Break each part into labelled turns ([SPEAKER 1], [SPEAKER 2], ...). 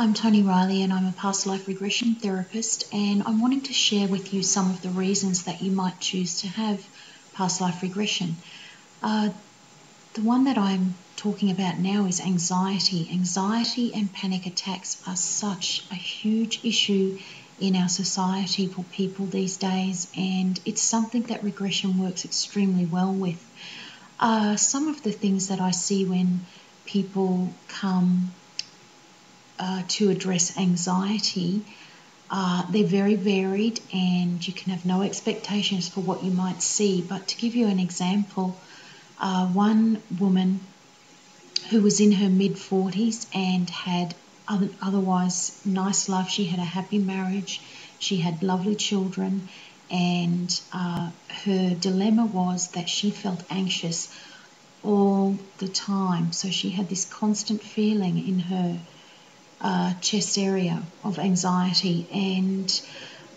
[SPEAKER 1] I'm Toni Reilly and I'm a past life regression therapist, and I'm wanting to share with you some of the reasons that you might choose to have past life regression. The one that I'm talking about now is anxiety. Anxiety and panic attacks are such a huge issue in our society for people these days, and it's something that regression works extremely well with. Some of the things that I see when people come to address anxiety, they're very varied, and you can have no expectations for what you might see. But to give you an example, one woman who was in her mid-40s and had otherwise nice life. She had a happy marriage, she had lovely children, and her dilemma was that she felt anxious all the time. So she had this constant feeling in her chest area of anxiety, and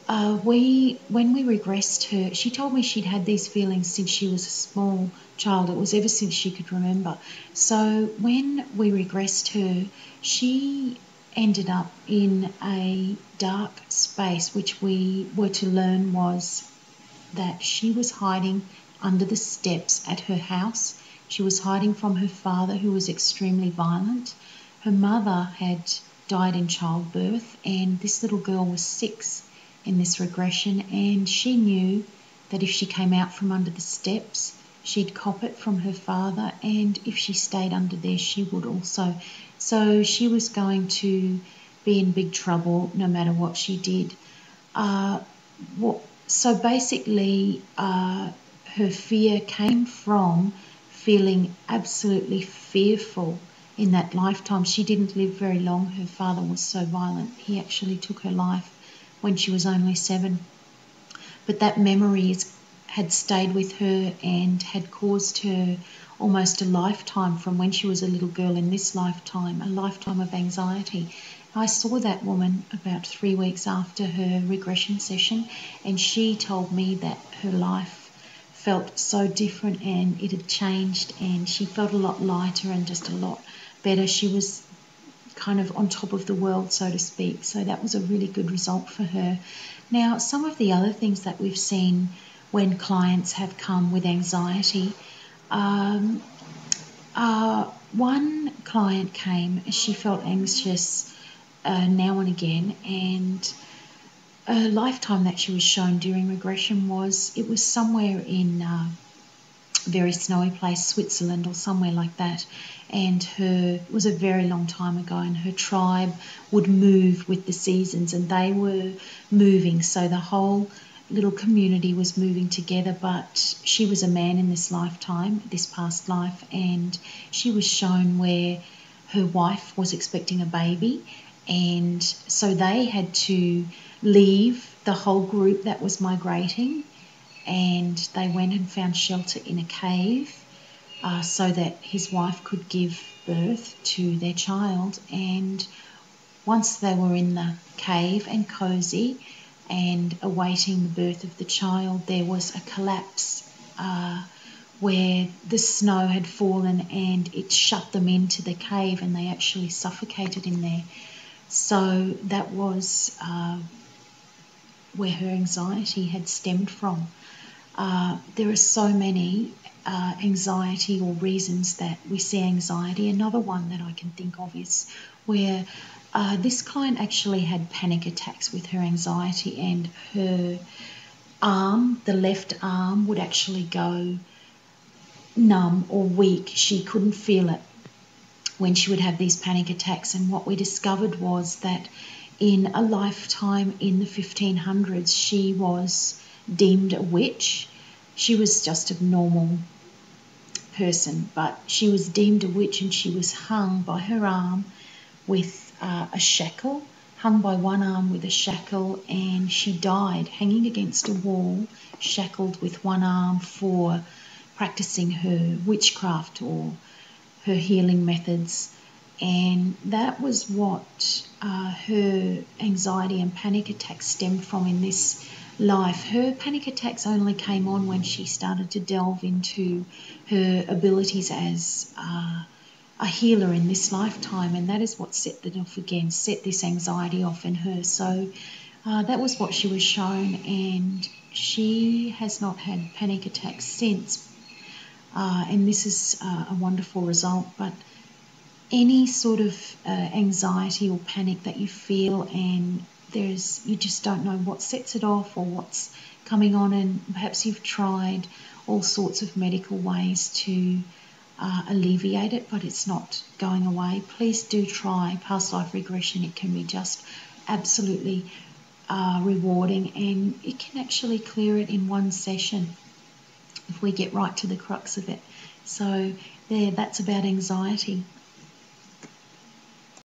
[SPEAKER 1] when we regressed her, she told me she'd had these feelings since she was a small child. It was ever since she could remember. So when we regressed her, she ended up in a dark space, which we were to learn was that she was hiding under the steps at her house. She was hiding from her father, who was extremely violent. Her mother had died in childbirth, and this little girl was 6 in this regression, and she knew that if she came out from under the steps, she'd cop it from her father, and if she stayed under there, she would also. So she was going to be in big trouble no matter what she did. So basically, her fear came from feeling absolutely fearful in that lifetime. She didn't live very long. Her father was so violent. He actually took her life when she was only 7. But that memory had stayed with her and had caused her almost a lifetime from when she was a little girl in this lifetime, a lifetime of anxiety. I saw that woman about 3 weeks after her regression session, and she told me that her life felt so different and it had changed, and she felt a lot lighter and just a lot better. She was kind of on top of the world, so to speak. So that was a really good result for her. Now, some of the other things that we've seen when clients have come with anxiety, one client came, she felt anxious now and again, and a lifetime that she was shown during regression was, it was somewhere in a very snowy place, Switzerland or somewhere like that, and it was a very long time ago, and her tribe would move with the seasons, and they were moving, so the whole little community was moving together. But she was a man in this lifetime, this past life, and she was shown where her wife was expecting a baby, and so they had to leave the whole group that was migrating, and they went and found shelter in a cave so that his wife could give birth to their child. And once they were in the cave and cozy and awaiting the birth of the child, there was a collapse where the snow had fallen and it shut them into the cave, and they actually suffocated in there. So that was where her anxiety had stemmed from. There are so many anxiety or reasons that we see anxiety. Another one that I can think of is where this client actually had panic attacks with her anxiety, and her arm, the left arm, would actually go numb or weak. She couldn't feel it when she would have these panic attacks. And what we discovered was that in a lifetime in the 1500s, she was deemed a witch. She was just a normal person, but she was deemed a witch, and she was hung by her arm with a shackle, hung by one arm with a shackle, and she died hanging against a wall, shackled with one arm for practicing her witchcraft or her healing methods. And that was what her anxiety and panic attacks stemmed from in this life. Her panic attacks only came on when she started to delve into her abilities as a a healer in this lifetime, and that is what set it off again, set this anxiety off in her. So that was what she was shown, and she has not had panic attacks since. And this is a wonderful result. But any sort of anxiety or panic that you feel, and you just don't know what sets it off or what's coming on, and perhaps you've tried all sorts of medical ways to alleviate it, but it's not going away, please do try past life regression. It can be just absolutely rewarding, and it can actually clear it in one session if we get right to the crux of it. So that's about anxiety.